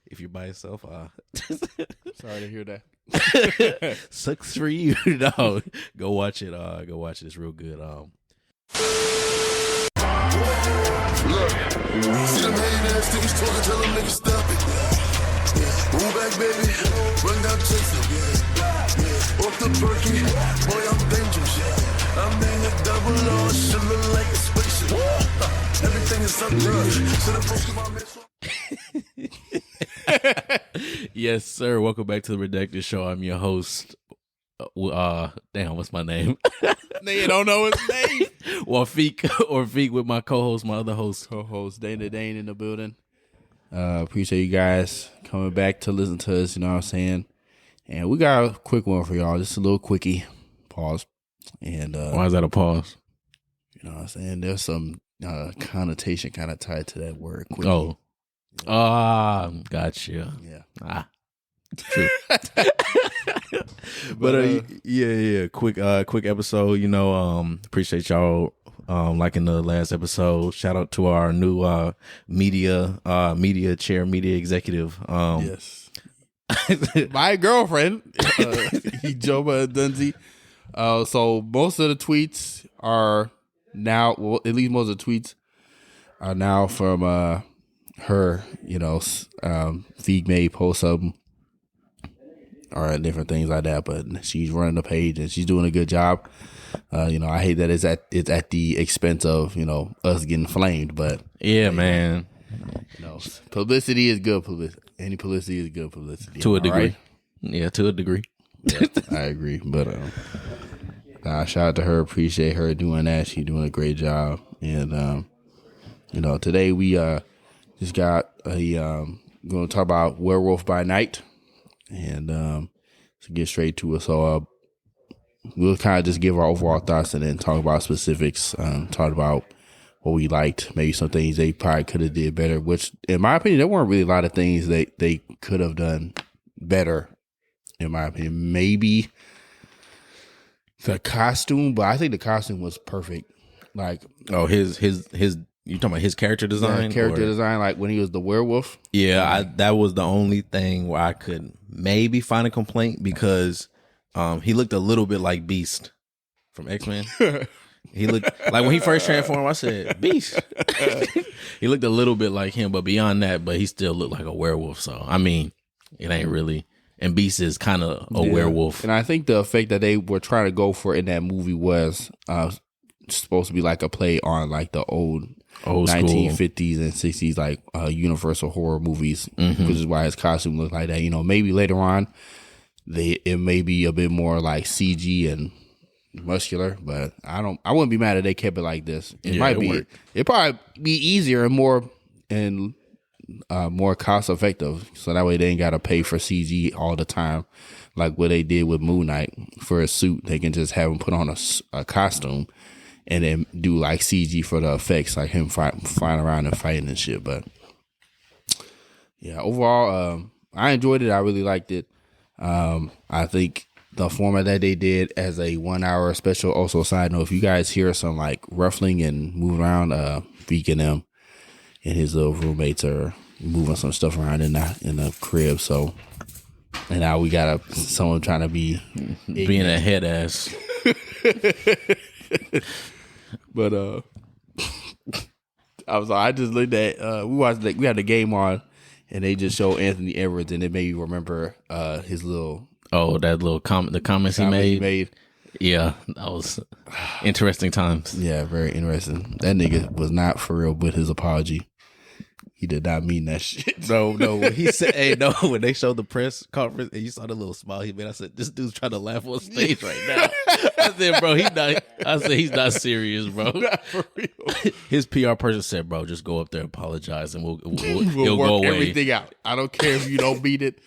if you're by yourself, sorry to hear that. sucks for you. No, go watch it. Go watch it. It's real good. Look, see them hating ass niggas talking, tell them niggas stop it. Move back, baby. Run down chest. Off the perky, boy, I'm dangerous. I'm in a double R, shit look like a spaceship. Everything is up there. Yes, sir. Welcome back to the Redacts show. I'm your host. Damn, what's my name? Nigga don't know his name. Well, Feeq with my co-host, my other host. Co-host Dana Dane in the building. Appreciate you guys coming back to listen to us, you know what I'm saying? And we got a quick one for y'all, just a little quickie. Pause. And why is that a pause? You know what I'm saying? There's some connotation kind of tied to that word. Quickie. Oh. Gotcha. Yeah. True. But yeah. Quick episode. You know, appreciate y'all liking the last episode. Shout out to our new media executive. Yes. My girlfriend, Joba Dunzi. So most of the tweets are now, well, at least most of the tweets are now from her. You know, Feeq may post some or different things like that, but she's running the page and she's doing a good job. You know, I hate that it's at the expense of, you know, us getting flamed, but yeah, man. You know, publicity is good publicity. Any publicity is good publicity. To a degree. Right? Yeah, to a degree. Yeah, I agree. But shout out to her. Appreciate her doing that. She's doing a great job. And, you know, today we just got going to talk about Werewolf by Night. And to get straight to it. So we'll kind of just give our overall thoughts and then talk about specifics. Talk about what we liked, maybe some things they probably could have did better, which in my opinion, there weren't really a lot of things they could have done better, in my opinion. Maybe the costume, but I think the costume was perfect. Like, oh, his you talking about his character design? Design, like when he was the werewolf? Yeah, that was the only thing where I could maybe find a complaint because he looked a little bit like Beast from X-Men. He looked like when he first transformed, I said, Beast. He looked a little bit like him, but beyond that, but he still looked like a werewolf. So, I mean, it ain't really. And Beast is kind of a werewolf. And I think the effect that they were trying to go for in that movie was supposed to be like a play on like the old 1950s and 60s, like Universal horror movies, which is why his costume looked like that. You know, maybe later on, it may be a bit more like CG and muscular, but I wouldn't be mad if they kept it like this. It'd probably be easier and more cost effective, so that way they ain't gotta pay for CG all the time like what they did with Moon Knight for a suit. They can just have him put on a costume and then do like CG for the effects, like him flying around and fighting and shit. But yeah, overall I enjoyed it. I really liked it. I think the format that they did as a 1 hour special. Also, side note, if you guys hear some like ruffling and moving around, Feeq and them and his little roommates are moving some stuff around in the crib. So, and now we got someone trying to be being a head ass. But I just looked at we had the game on and they just showed Anthony Edwards and it made me remember his little the comments he made. Yeah, that was interesting times. Yeah, very interesting. That nigga was not for real with his apology. He did not mean that shit. No. He said, "Hey, no." When they showed the press conference and you saw the little smile he made, I said, "This dude's trying to laugh on stage right now." I said, "Bro, he's not serious, bro." Not for real. His PR person said, "Bro, just go up there, apologize, and we'll work go away. Everything out. I don't care if you don't beat it.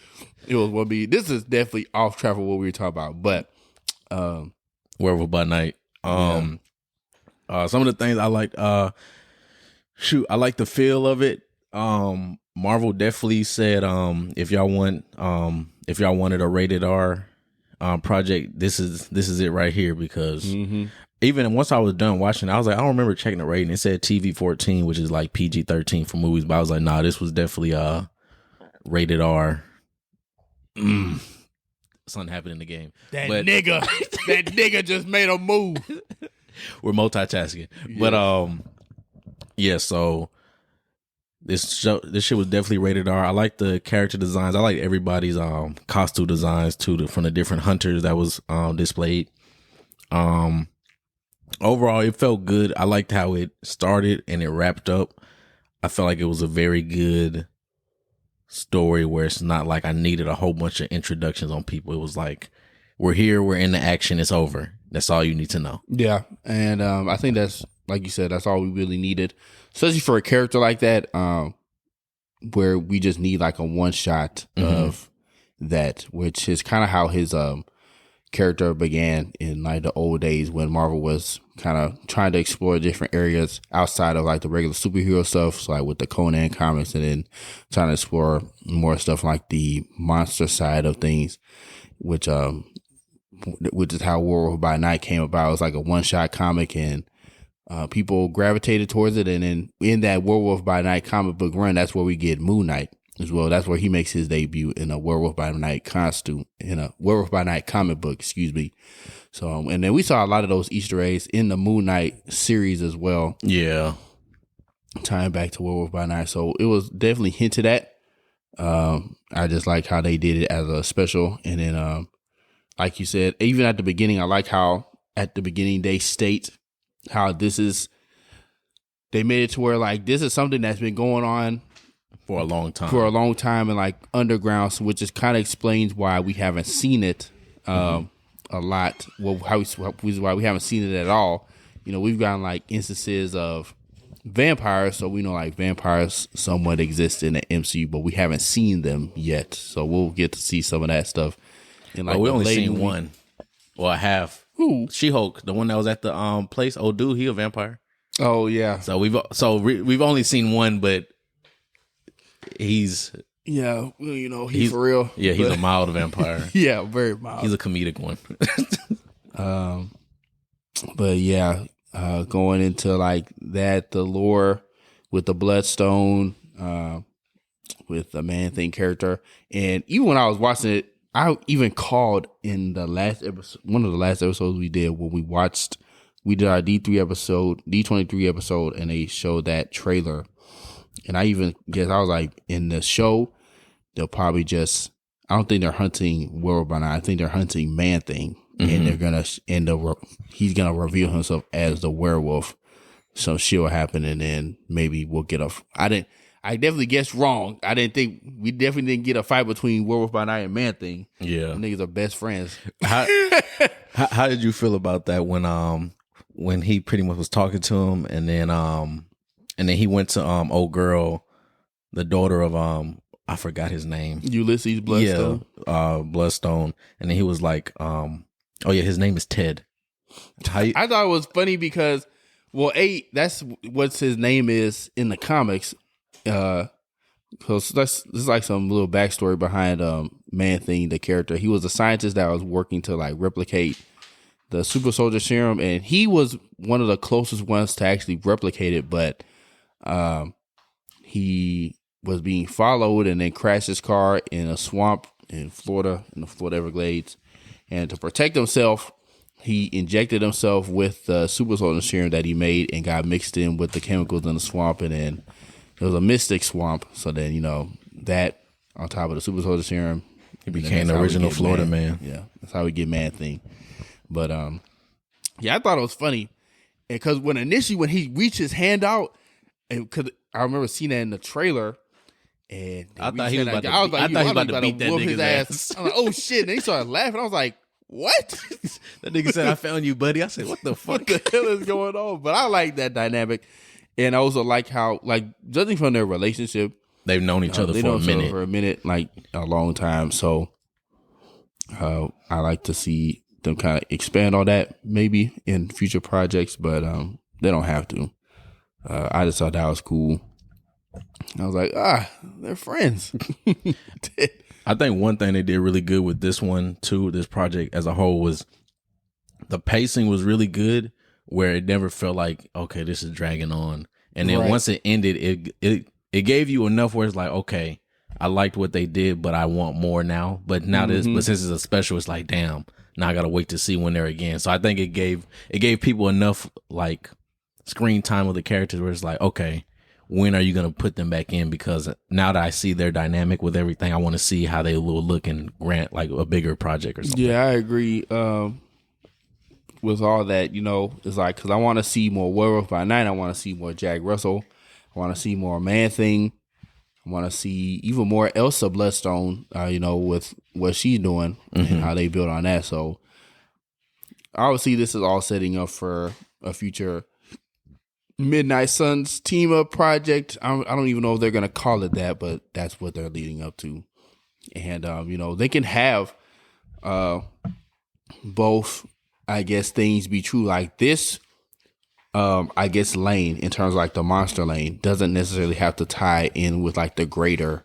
It was what be. This is definitely off track of what we were talking about, but Werewolf by Night. Some of the things I liked. I like the feel of it. Marvel definitely said, if y'all wanted a rated R project, this is it right here, because even once I was done watching, I was like, I don't remember checking the rating. It said TV 14, which is like PG 13 for movies, but I was like, nah, this was definitely rated R. Something happened in the game. That nigga just made a move. We're multitasking. Yes. But yeah, so this shit was definitely rated R. I like the character designs. I like everybody's costume designs too, from the different hunters that was displayed. Overall, it felt good. I liked how it started and it wrapped up. I felt like it was a very good story where it's not like I needed a whole bunch of introductions on people. It was like, we're here, we're in the action, it's over. That's all you need to know. Yeah, and I think that's, like you said, that's all we really needed, especially for a character like that, where we just need like a one shot of that, which is kind of how his character began in like the old days when Marvel was kind of trying to explore different areas outside of like the regular superhero stuff, so like with the Conan comics, and then trying to explore more stuff like the monster side of things, which is how Werewolf by Night came about. It was like a one-shot comic, and people gravitated towards it. And then in that Werewolf by Night comic book run, that's where we get Moon Knight as well. That's where he makes his debut in a Werewolf by Night costume, in a Werewolf by Night comic book, excuse me. So, and then we saw a lot of those Easter eggs in the Moon Knight series as well. Yeah. Tying back to Werewolf by Night. So it was definitely hinted at. I just like how they did it as a special. And then, like you said, even at the beginning, I like how at the beginning they state how they made it to where like this is something that's been going on for a long time and like underground, which just kind of explains why we haven't seen it a lot. Well, why we haven't seen it at all. You know, we've gotten like instances of vampires, so we know like vampires somewhat exist in the MCU, but we haven't seen them yet. So we'll get to see some of that stuff. And like we only seen one. Well, I have. Who? She-Hulk, the one that was at the place. Oh, dude, he a vampire. Oh yeah. So we've only seen one, but he's you know, he's for real. Yeah, he's a mild vampire. Yeah, very mild. He's a comedic one. But yeah, going into like that, the lore with the Bloodstone, with the Man-Thing character, and even when I was watching it, I even called in the last episode, one of the last episodes we did when we did our D23 episode, and they showed that trailer. And I even guess I was like, in the show, they'll probably I don't think they're hunting Werewolf by Night. I think they're hunting Man-Thing, and they're gonna he's gonna reveal himself as the werewolf. Some shit will happen, and then maybe we'll get I definitely guessed wrong. We definitely didn't get a fight between Werewolf by Night and Man-Thing. Yeah, them niggas are best friends. How did you feel about that when he pretty much was talking to him, and then he went to old girl, the daughter of I forgot his name, Ulysses Bloodstone. Yeah, Bloodstone, and then he was like, oh yeah, his name is Ted. I thought it was funny because, well, that's what his name is in the comics. Because this is like some little backstory behind Man-Thing, the character. He was a scientist that was working to like replicate the super soldier serum, and he was one of the closest ones to actually replicate it, but he was being followed and then crashed his car in a swamp in Florida, in the Florida Everglades. And to protect himself, he injected himself with the super soldier serum that he made and got mixed in with the chemicals in the swamp, and then it was a mystic swamp. So then, you know, that on top of the super soldier serum, he became the original Florida man. Yeah, that's how we get Man-Thing. But yeah, I thought it was funny, because when he reached his hand out, and because I remember seeing that in the trailer, and I thought he was about to beat that nigga's ass. I'm like, oh shit! And he started laughing. I was like, what? That nigga said, "I found you, buddy." I said, "What the fuck? What the hell is going on?" But I like that dynamic, and I also like how, like, judging from their relationship, they've known each other for a minute, like a long time. So I like to see them kind of expand on that maybe in future projects, but they don't have to. I just thought that was cool. I was like, they're friends. I think one thing they did really good with this one too, this project as a whole, was the pacing was really good, where it never felt like, okay, this is dragging on. And then once it ended, it gave you enough where it's like, okay, I liked what they did, but I want more now. But now but since it's a special, it's like, damn, now I gotta wait to see when they're again. So I think it gave people enough like screen time with the characters where it's like, okay, when are you gonna put them back in? Because now that I see their dynamic with everything, I want to see how they will look and grant like a bigger project or something. Yeah, I agree. With all that, it's like, because I want to see more Werewolf by Night. I want to see more Jack Russell. I want to see more Man Thing. I want to see even more Elsa Bloodstone, with what she's doing and how they build on that. So obviously this is all setting up for a future Midnight Suns team up project. I don't even know if they're going to call it that, but that's what they're leading up to. And, they can have both, I guess, things be true. Like this, I guess, lane in terms of like the monster lane doesn't necessarily have to tie in with like the greater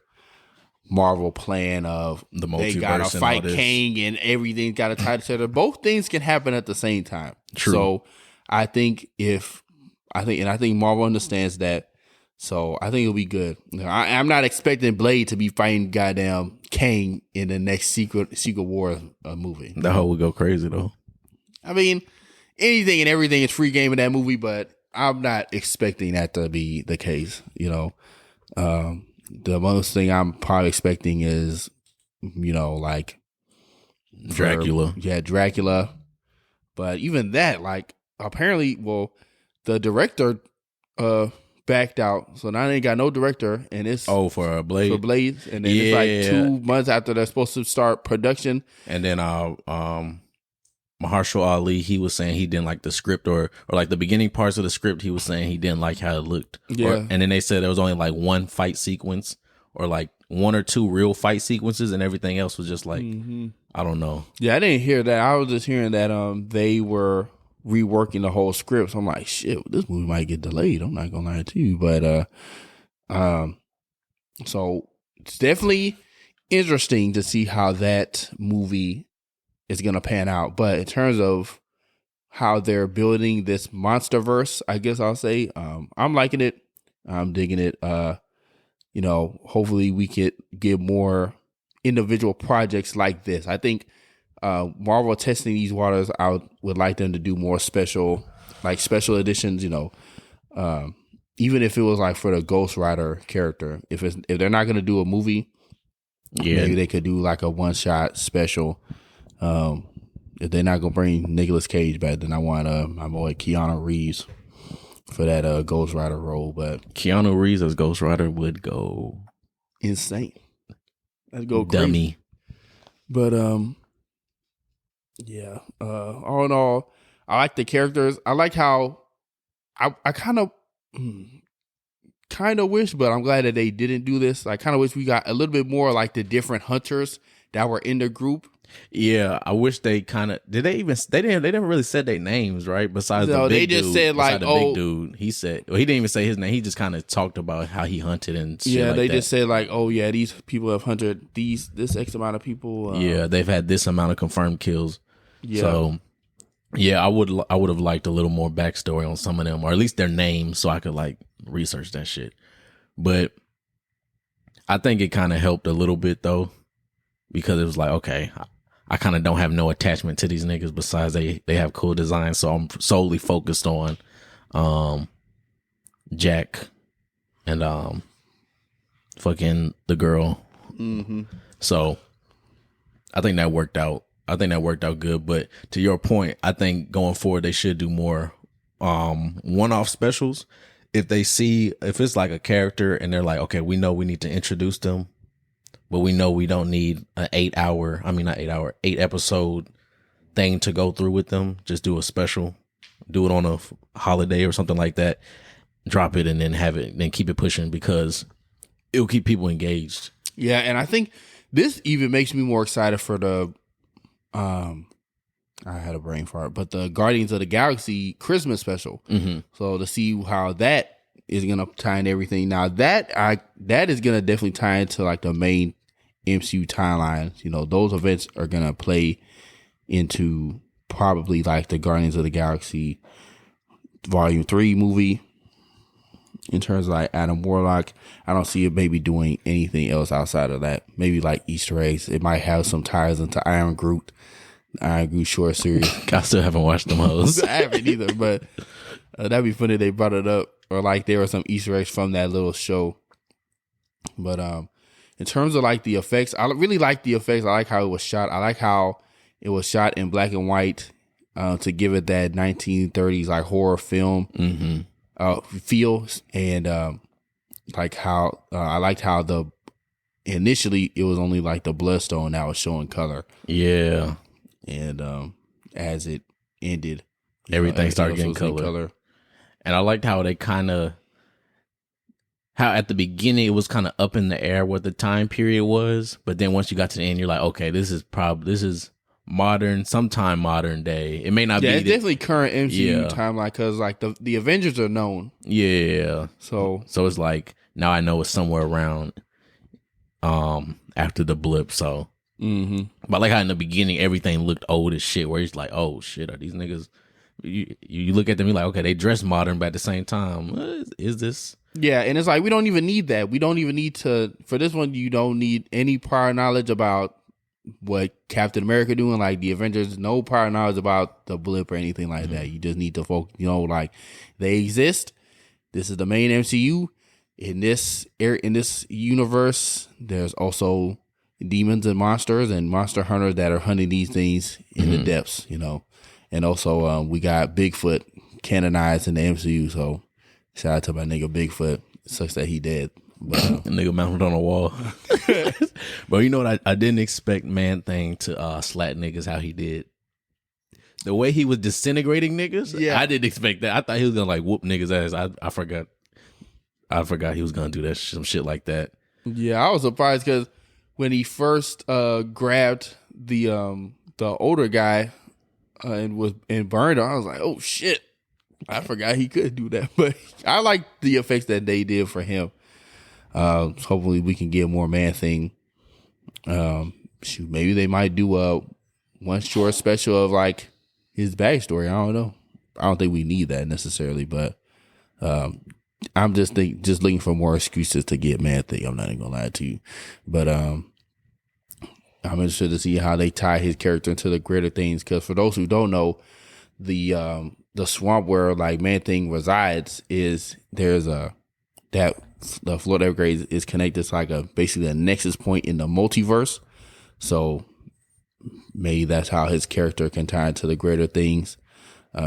Marvel plan of the multiverse. They gotta fight Kang and everything's gotta tie together. Both things can happen at the same time. True. So I think Marvel understands that. So I think it'll be good. I'm not expecting Blade to be fighting goddamn Kang in the next Secret War movie. That whole would go crazy though. I mean, anything and everything is free game in that movie, but I'm not expecting that to be the case. The most thing I'm probably expecting is, like Dracula. Dracula. But even that, like, apparently, the director backed out, so now they ain't got no director, and it's for Blade. For Blade, and then it's like 2 months after they're supposed to start production, and then Mahershala Ali, he was saying he didn't like the script or like the beginning parts of the script. He was saying he didn't like how it looked. Yeah. And then they said there was only like one fight sequence or like 1 or 2 real fight sequences, and everything else was just like, I don't know. Yeah, I didn't hear that. I was just hearing that they were reworking the whole script. So I'm like, shit, this movie might get delayed. I'm not gonna lie to you, but so it's definitely interesting to see how that movie is going to pan out. But in terms of how they're building this monsterverse, I guess I'll say, I'm liking it. I'm digging it. Hopefully we could get more individual projects like this. I think Marvel testing these waters out, would like them to do more special editions, even if it was like for the Ghost Rider character. If they're not going to do a movie, maybe they could do like a one-shot special. If they're not gonna bring Nicolas Cage back, then I want my boy Keanu Reeves for that Ghost Rider role. But Keanu Reeves as Ghost Rider would go insane. Let's go dummy. Crazy. But all in all, I like the characters. I like how I kind of wish, but I'm glad that they didn't do this. I kind of wish we got a little bit more like the different hunters that were in the group. Yeah, I wish they kind of they didn't really say their names, right? Besides the big they just dude, said like, big dude. He said, he didn't even say his name. He just kind of talked about how he hunted and shit. Yeah, like they that. just said like, oh yeah, these people have hunted this X amount of people. They've had this amount of confirmed kills. Yeah. So yeah, I would have liked a little more backstory on some of them, or at least their names, so I could like research that shit. But I think it kind of helped a little bit though, because it was like, okay, I kind of don't have no attachment to these niggas besides they have cool designs. So I'm solely focused on Jack and fucking the girl. Mm-hmm. So I think that worked out. Good. But to your point, I think going forward they should do more one-off specials. If it's like a character and they're like, okay, we know we need to introduce them, but we know we don't need an 8 episode thing to go through with them. Just do a special, do it on a holiday or something like that. Drop it and then have it, then keep it pushing because it'll keep people engaged. Yeah, and I think this even makes me more excited for the I had a brain fart, but the Guardians of the Galaxy Christmas special. Mm-hmm. So to see how that is gonna tie in everything. Now that is gonna definitely tie into like the main MCU timeline. Those events are gonna play into probably like the Guardians of the Galaxy Volume 3 movie. in terms of like Adam Warlock, I don't see it maybe doing anything else outside of that. Maybe like Easter eggs. It might have some ties into Iron Groot short series. I still haven't watched them hoes. I haven't either, but that'd be funny they brought it up, or like there were some Easter eggs from that little show. But in terms of like the effects, I really like the effects. I like how it was shot. I like how it was shot in black and white to give it that 1930s like horror film feel. And like how I liked how initially it was only like the bloodstone that was showing color. Yeah. And as it ended, everything started getting color. And I liked how they how at the beginning it was kind of up in the air what the time period was, but then once you got to the end, you're like, okay, this is modern, sometime modern day. It may not be. Yeah, it's definitely current MCU timeline because like the Avengers are known. Yeah. So it's like now I know it's somewhere around after the blip. So, but like how in the beginning everything looked old as shit. Where it's like, oh shit, are these niggas? You look at them, you're like, okay, they dress modern, but at the same time, is this? Yeah, and it's like we don't even need that. We don't even need to for this one. You don't need any prior knowledge about what Captain America doing, like the Avengers. No prior knowledge about the blip or anything like that. You just need to focus. Like they exist. This is the main MCU. In this universe, there's also demons and monster hunters that are hunting these things in the depths. And also we got Bigfoot canonized in the MCU. So shout out to my nigga Bigfoot. It sucks that he dead. But nigga mounted on a wall. But you know what? I didn't expect Man-Thing to slap niggas how he did. The way he was disintegrating niggas, I didn't expect that. I thought he was gonna like whoop niggas ass. I forgot he was gonna do that some shit like that. Yeah, I was surprised because when he first grabbed the older guy and burned him, I was like, oh shit. I forgot he could do that. But I like the effects that they did for him. Hopefully we can get more Man-Thing. Maybe they might do one short special of like his backstory. I don't know. I don't think we need that necessarily, but I'm just looking for more excuses to get Man-Thing. I'm not even gonna lie to you, but I'm interested to see how they tie his character into the greater things. Because for those who don't know, the swamp where like Man-Thing resides the Florida Everglades is connected to like basically a nexus point in the multiverse. So maybe that's how his character can tie into the greater things.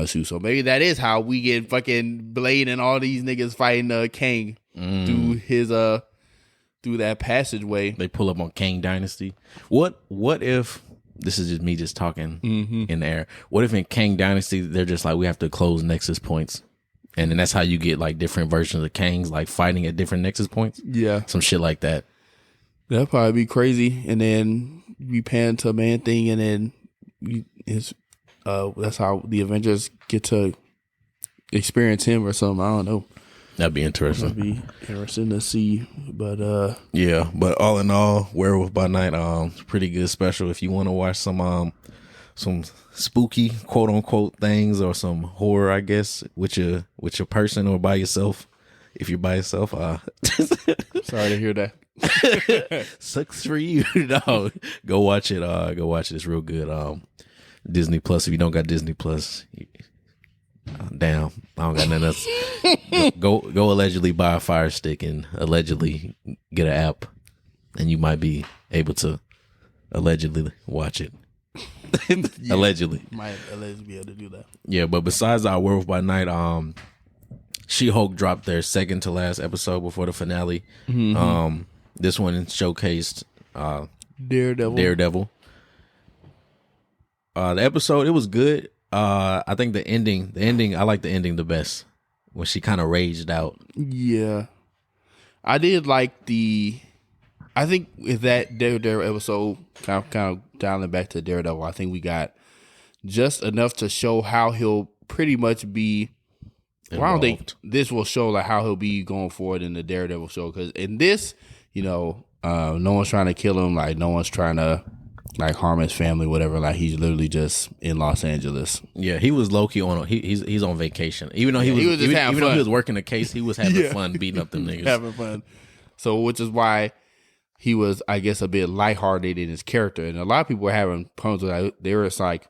So maybe that is how we get fucking Blade and all these niggas fighting Kang through his through that passageway. They pull up on Kang Dynasty. What if this is just me just talking in the air? What if in Kang Dynasty they're just like, we have to close nexus points, and then that's how you get like different versions of Kangs like fighting at different nexus points? Yeah, some shit like that. That'd probably be crazy. And then we pan to Man-Thing, and then that's how the Avengers get to experience him or something. I don't know. That'd be interesting. That'd be interesting to see. But yeah, but all in all, Werewolf by Night, pretty good special. If you want to watch some spooky quote unquote things or some horror, I guess, with your person or by yourself. If you're by yourself, sorry to hear that. Sucks for you. No, go watch it. Go watch it. It's real good. Disney Plus. If you don't got Disney Plus, damn, I don't got nothing else. Go allegedly buy a Fire Stick and allegedly get an app, and you might be able to allegedly watch it. Yeah, allegedly might allegedly be able to do that. Yeah, but besides our Werewolf by Night, She-Hulk dropped their second to last episode before the finale. This one showcased Daredevil. The episode, it was good. I think the ending, I like the ending the best when she kind of raged out. Yeah, I did like I think with that Daredevil episode, kind of dialing back to Daredevil, I think we got just enough to show how he'll pretty much be. Well, I don't think this will show like how he'll be going forward in the Daredevil show, because in this, no one's trying to kill him. Like no one's trying to like harm his family, whatever. Like he's literally just in Los Angeles. Yeah, he was low key on. He's on vacation. Even though he was just having even though fun. he was working the case, he was having fun beating up them niggas. Having fun. So, which is why he was, I guess, a bit lighthearted in his character. And a lot of people were having problems with that. They were just like,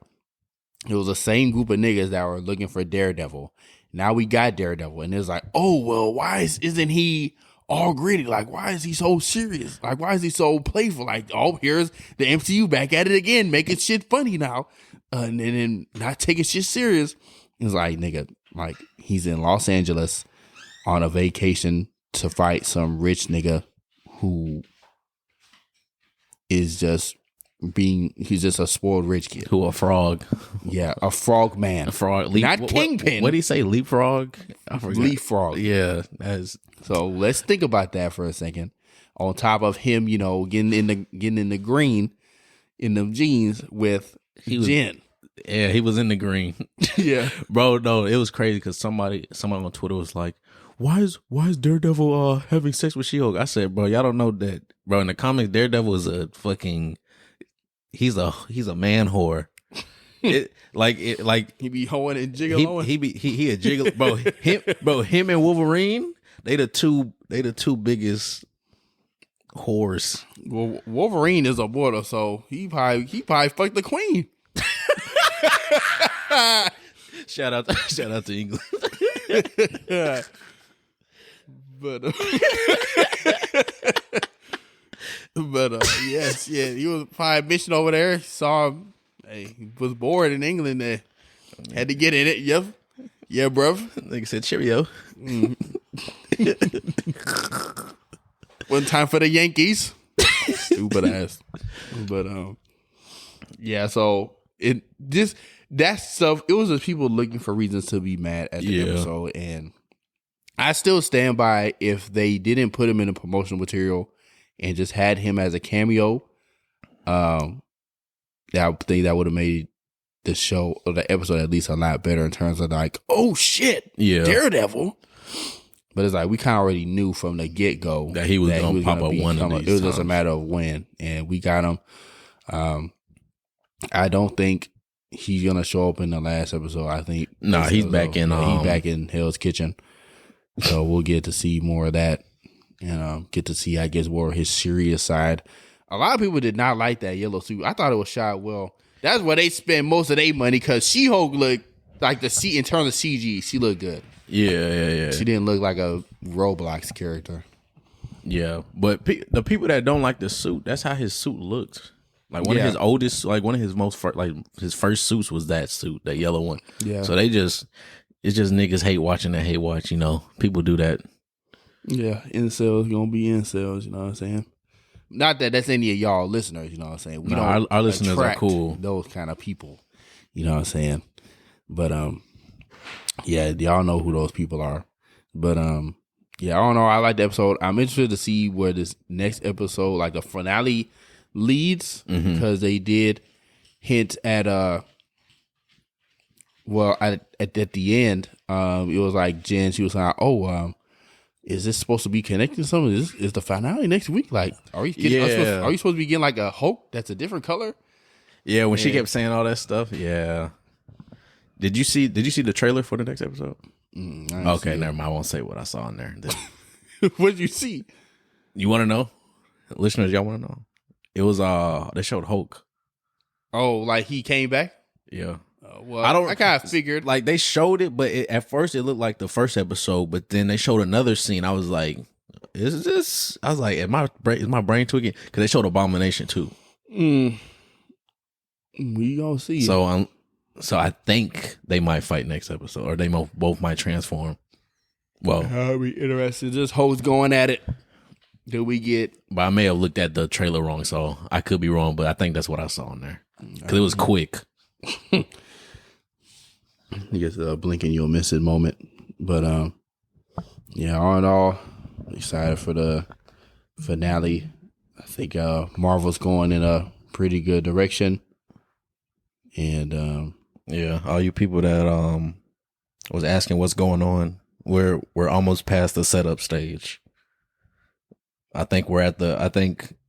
it was the same group of niggas that were looking for Daredevil. Now we got Daredevil. And it's like, oh, well, why isn't he all gritty? Like, why is he so serious? Like, why is he so playful? Like, oh, here's the MCU back at it again, making shit funny now. And then not taking shit serious. It's like, nigga, like, he's in Los Angeles on a vacation to fight some rich nigga who is just he's just a spoiled rich kid. Who a frog? Yeah, a frog man. A frog. Not Kingpin. What did he say? Leapfrog? I forgot. Leapfrog. Yeah. That's, so let's think about that for a second. On top of him, you know, getting in the green in them jeans with Jen. Yeah, he was in the green. Yeah. Bro, no, it was crazy because somebody on Twitter was like, Why is Daredevil having sex with She-Hulk? I said, bro, y'all don't know that. Bro, in the comics, Daredevil is a fucking he's a man whore. He be hoeing and jiggling. He a jiggle, him and Wolverine, they the two biggest whores. Well, Wolverine is a mortal, so he probably fucked the queen. Shout out to England. But yes, he was probably mission over there. Saw him. Hey, he was bored in England. There had to get in it. Yep, yeah, bro. Nigga said cheerio. One time for the Yankees. Stupid ass. But yeah. So that stuff. It was just people looking for reasons to be mad at the episode, and I still stand by if they didn't put him in the promotional material and just had him as a cameo, I think that would have made the show or the episode at least a lot better in terms of like, oh shit, Daredevil. But it's like we kind of already knew from the get go that he was gonna pop up one of these. It was just a matter of when, and we got him. I don't think he's gonna show up in the last episode. I think he's back in. He's back in Hell's Kitchen, so we'll get to see more of that. And get to see, I guess, more of his serious side. A lot of people did not like that yellow suit. I thought it was shot well. That's where they spend most of their money because She-Hulk looked like in terms of CG, she looked good. Yeah. She didn't look like a Roblox character. Yeah, but the people that don't like the suit, that's how his suit looked. Like one of his oldest, like one of his his first suits was that suit, that yellow one. Yeah. So it's just niggas hate watching that hate watch. You know, people do that. Yeah, incels gonna be incels, you know what I'm saying? Not that that's any of y'all listeners, you know what I'm saying? We don't our listeners are cool. Those kind of people, you know what I'm saying? But yeah, y'all know who those people are. But yeah, I don't know. I like the episode. I'm interested to see where this next episode, like the finale, leads because they did hint at at the end, it was like Jen. She was like, is this supposed to be connected to something? Is the finale next week? Like, are you supposed to be getting like a Hulk that's a different color? Yeah, when she kept saying all that stuff. Yeah. Did you see the trailer for the next episode? Okay, never mind. I won't say what I saw in there. What did you see? You want to know? Listeners, y'all want to know? It was they showed Hulk. Oh, like he came back? Yeah. Well, I kind of figured. Like they showed it, but at first it looked like the first episode, but then they showed another scene. I was like, is this? I was like, is my brain tweaking? Because they showed Abomination too. We gonna see. So I think they might fight next episode, or they both might transform. Well, I'll be interested. Just hoes going at it. Do we get? But I may have looked at the trailer wrong, so I could be wrong. But I think that's what I saw in there because it was quick. I guess a blink and you'll miss it moment. But yeah, all in all, excited for the finale. I think Marvel's going in a pretty good direction. And yeah, all you people that was asking what's going on, we're almost past the setup stage. I think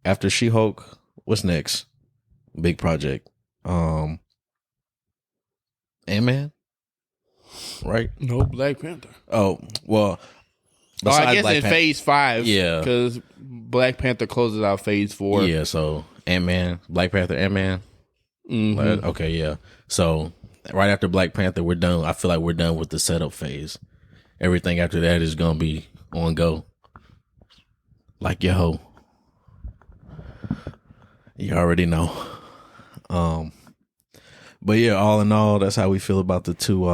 after She-Hulk, what's next? Big project. Ant-Man, right? No, Black Panther. Oh well. I guess Black in Phase 5. Yeah. Because Black Panther closes out Phase 4. Yeah, so Ant-Man, Black Panther, Ant-Man. Mm-hmm. Okay, yeah. So right after Black Panther, we're done. I feel like we're done with the setup phase. Everything after that is gonna be on go. Like your hoe. You already know. But yeah, all in all, that's how we feel about the two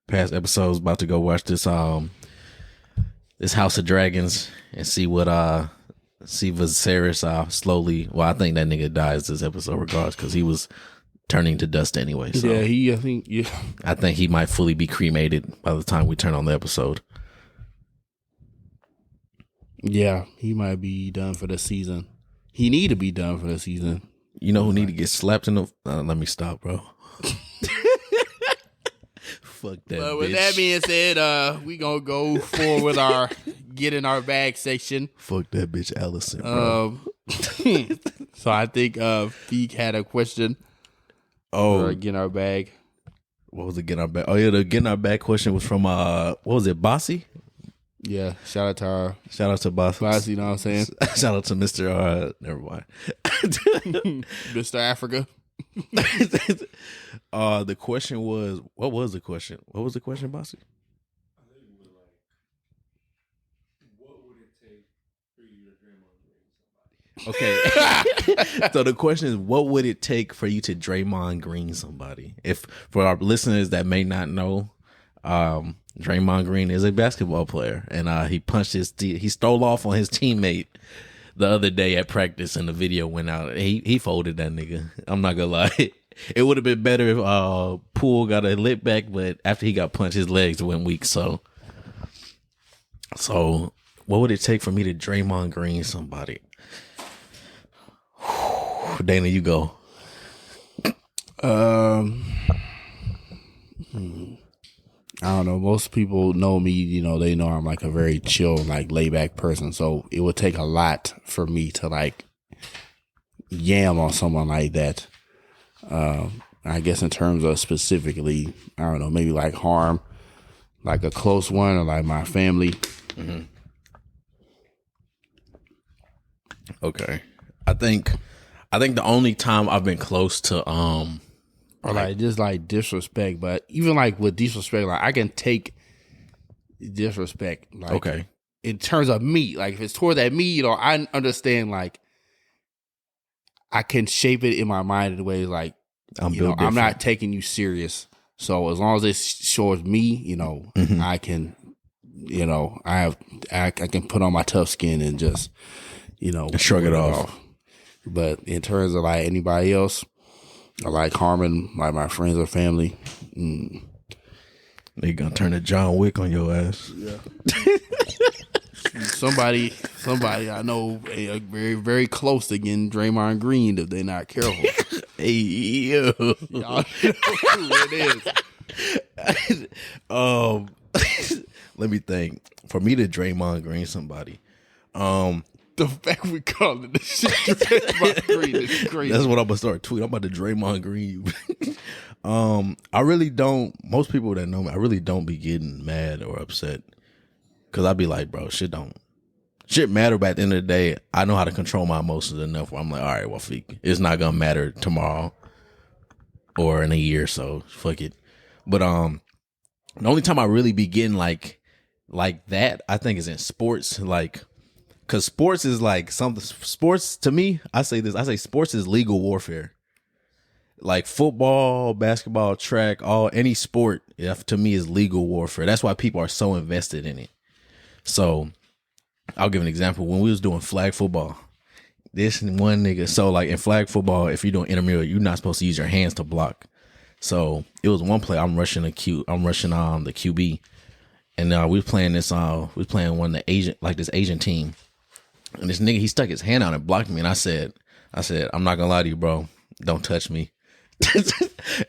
past episodes. About to go watch this this House of Dragons and see what see Viserys slowly. Well, I think that nigga dies this episode regardless because he was turning to dust anyway. So Yeah, I think he might fully be cremated by the time we turn on the episode. Yeah, he might be done for the season. He need to be done for the season. You know who need to get slapped in the? Let me stop, bro. Fuck that. But bitch. with that being said, we gonna go forward with our get in our bag section. Fuck that bitch, Allison. Bro. So I think Feeq had a question. Oh, Get in our bag. What was it? Get in our bag. Oh yeah, the get in our bag question was from what was it? Bossy. Yeah, shout out to Bossy. you know what I'm saying? Shout out to Mr. Never mind. Mr. Africa. The question was, what was the question? What was the question, Bossy? Okay. So the question is, what would it take for you to Draymond Green somebody? If for our listeners that may not know, Draymond Green is a basketball player, and he stole off on his teammate the other day at practice, and the video went out. He folded that nigga. I'm not gonna lie. It would have been better if Poole got a lit back, but after he got punched, his legs went weak. So what would it take for me to Draymond Green somebody? Dana, you go. I don't know. Most people know me, you know, they know I'm like a very chill, like laid back person. So it would take a lot for me to like yam on someone like that. I guess in terms of specifically, I don't know, maybe like harm, like a close one or like my family. Mm-hmm. Okay. I think the only time I've been close to or like just like disrespect, but even like with disrespect, like I can take disrespect. Like, okay. In terms of me, like if it's toward that me, you know, I understand. Like I can shape it in my mind in a way like I'm not taking you serious. So as long as it shows me, you know, mm-hmm. I can, you know, I can put on my tough skin and just, you know, shrug it off. But in terms of like anybody else, or like harming like my friends or family, they gonna turn to John Wick on your ass. Yeah. somebody I know very, very close to getting Draymond Green if they're not careful. Hey, yo. Y'all know who it is. Let me think. For me to Draymond Green somebody, the fact we call it this shit Draymond Green is crazy. That's what I'm gonna start tweeting. I'm about to Draymond Green you. I really don't. Most people that know me, I really don't be getting mad or upset because I'd be like, bro, shit matter. But at the end of the day, I know how to control my emotions enough where I'm like, all right, well, Feeq, it's not gonna matter tomorrow or in a year, so fuck it. But the only time I really be getting like that, I think, is in sports, like. Because sports is like something. Sports to me, I say sports is legal warfare. Like football, basketball, track, any sport, to me is legal warfare. That's why people are so invested in it. So I'll give an example. When we was doing flag football, this one nigga. So like in flag football, if you're doing intramural, you're not supposed to use your hands to block. So it was one play. I'm rushing the QB, and we was playing this. We was playing one of the this Asian team. And this nigga, he stuck his hand out and blocked me. And I said, I'm not gonna lie to you, bro. Don't touch me. And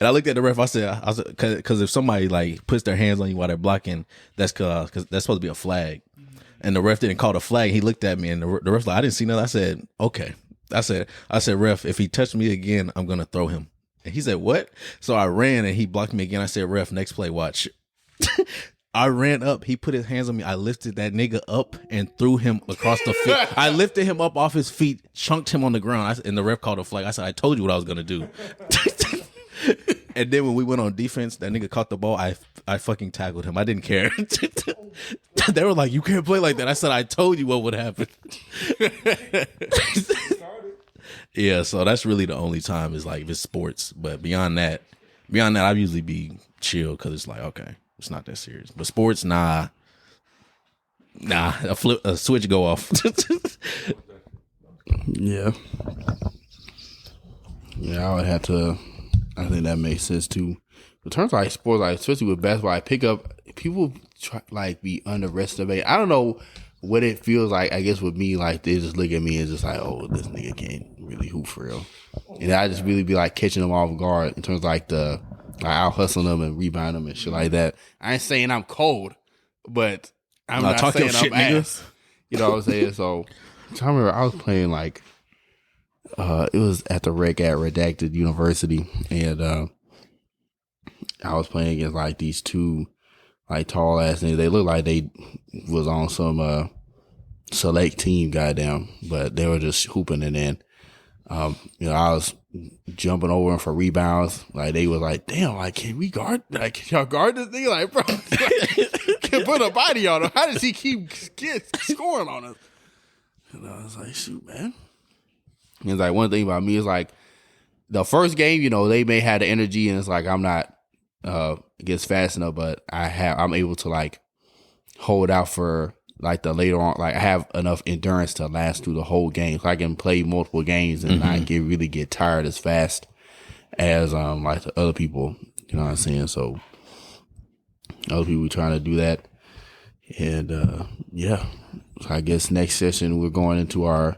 I looked at the ref. I said, because if somebody like puts their hands on you while they're blocking, that's because that's supposed to be a flag. And the ref didn't call the flag. He looked at me, and the ref like, I didn't see nothing. I said, okay. I said, ref, if he touched me again, I'm gonna throw him. And he said, what? So I ran and he blocked me again. I said, ref, next play, watch. I ran up. He put his hands on me. I lifted that nigga up and threw him across the field. I lifted him up off his feet, chunked him on the ground. And the ref called a flag. I said, I told you what I was gonna do. And then when we went on defense, that nigga caught the ball. I fucking tackled him. I didn't care. They were like, you can't play like that. I said, I told you what would happen. Yeah, so that's really the only time is like if it's sports. But beyond that, I usually be chill because it's like, okay, it's not that serious. But sports, nah, a switch go off. Yeah, I would have to. I think that makes sense too. In terms of like sports, like especially with basketball, I pick up people try, like be underestimated. I don't know what it feels like. I guess with me, like they just look at me and just like, oh, this nigga can't really hoop for real. And I just really be like catching them off guard in terms of like out hustling them and rebounding them and shit like that. I ain't saying I'm cold, but I'm not saying I'm ass. You know what I'm saying? So I remember I was playing like. It was at the rec at Redacted University, and I was playing against like these two like tall ass niggas. They looked like they was on some select team, goddamn, but they were just hooping. And then I was jumping over them for rebounds. Like they was like, damn, like can we guard? Like can y'all guard this nigga? Like bro, can put a body on him. How does he keep scoring on us? And I was like, shoot, man. It's like one thing about me is like the first game, they may have the energy and it's like I'm not gets fast enough, but I'm able to like hold out for like the later on. Like I have enough endurance to last through the whole game, so I can play multiple games and not really get tired as fast as like the other people. You know what I'm saying? So other people trying to do that, and yeah. So I guess next session we're going into our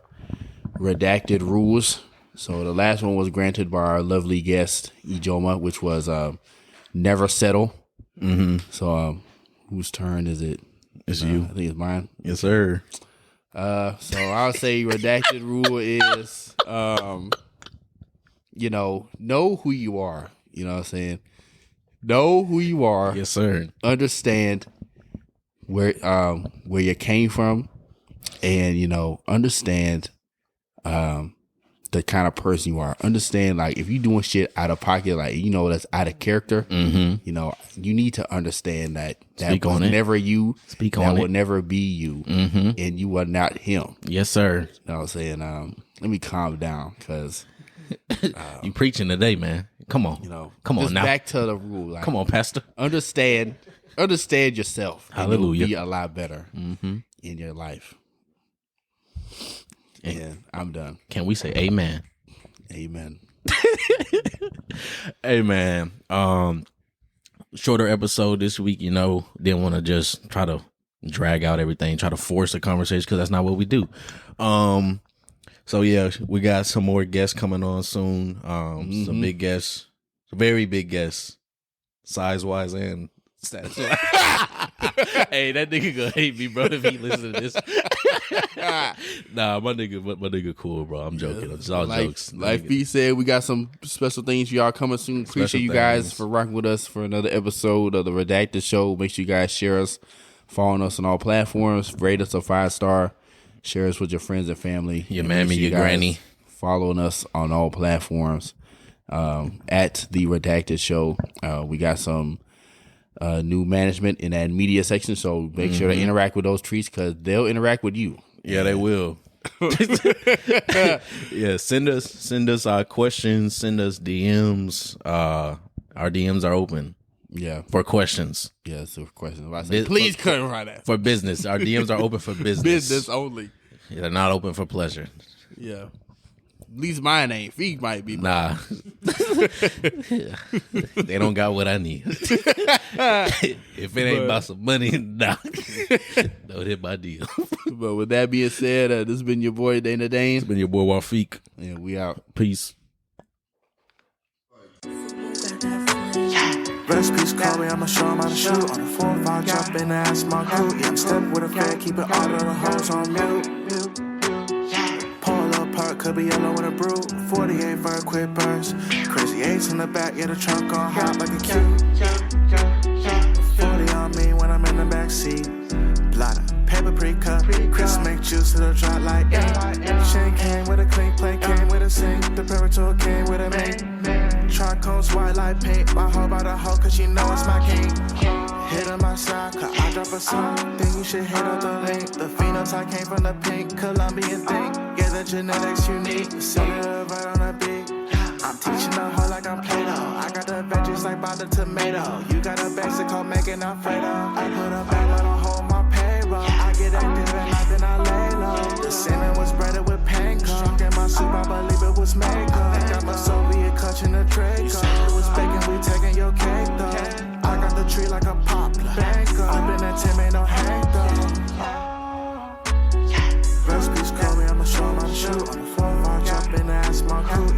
redacted rules. So the last one was granted by our lovely guest Ijoma, which was never settle. So whose turn is it? It's you. I think it's mine. Yes, sir. So I'll say redacted rule is know who you are. You know what I'm saying? Know who you are. Yes, sir. Understand where you came from, and understand the kind of person you are. Understand, like, if you doing shit out of pocket, like, that's out of character, you need to understand that was never you. That will never be you, and you are not him. Yes, sir. You know what I'm saying? Let me calm down, because you preaching today, man. Come on. Come on now. Back to the rule. Like, come on, Pastor. Understand yourself. Hallelujah. And you'll be a lot better in your life. And I'm done. Can we say amen? Amen. Hey, man. Shorter episode this week, didn't want to just try to drag out everything, try to force a conversation, because that's not what we do. So, yeah, we got some more guests coming on soon. Some big guests, very big guests, size-wise and status-wise. Hey, that nigga gonna hate me, bro, if he listen to this. Nah, my nigga cool, bro. I'm joking. It's all jokes. Like Feeq said, we got some special things for y'all coming soon. Appreciate you guys for rocking with us for another episode of the Redacted Show. Make sure you guys share us, follow us on all platforms, rate us a 5-star, share us with your friends and family. Your mammy, your granny. Following us on all platforms at the Redacted Show. We got some new management in that media section, so make sure to interact with those treats, because they'll interact with you. Yeah, they will. Yeah, send us our questions, send us DMs. Our DMs are open. Yeah, for questions. Yeah, so for questions. I say, please cut right that. For business, our DMs are open for business. Business only. Yeah, they're not open for pleasure. Yeah. At least mine ain't. Feeq might be. Nah. They don't got what I need. If it ain't about some money, nah. Don't hit my deal. But with that being said, this has been your boy, Dana Dane. It's been your boy, Feeq. And we out. Peace. Rest peace, Corey, I'ma show him how to shoot. On the 4-5, drop in the ass, my crew. Yeah, I'm stepping with a fat, keeping all of the hoes on mute. Pull up, park, could be yellow with a brew. 48 for a quick burst. Crazy 8s in the back, yeah, the trunk on hot like a cube. 40 on me when I'm in the backseat. Blotter, paper pre-cut. Chris make juice to the drop like ink. Chain came with a clean plate, came with a sink. The Parator came with a mink. Charcoals white like paint. My hoe by the hoe cause she know it's my king. Hit on my side, cause I drop a song. Think you should hit up the link. The phenotype came from the pink Colombian thing. Yeah, the genetics unique. Set it up right on the beat. I'm teaching the hoe like I'm Play-Doh. I got the veggies like by the tomato. You got a basic called making Alfredo. I put a bag on a hoe on my payroll. I get active at night, then I lay low. The salmon was breaded with panko. Struck in my soup, I believe it was Mako. Got my Soviet clutch in the Draco. It was bacon, we taking your cake though. I got the tree like a poplar. Bango. Up in that Tim, ain't no hang though. Recipes Kobe, I'ma show 'em how to shoot. On the 4-5, drop in the ass, my crew.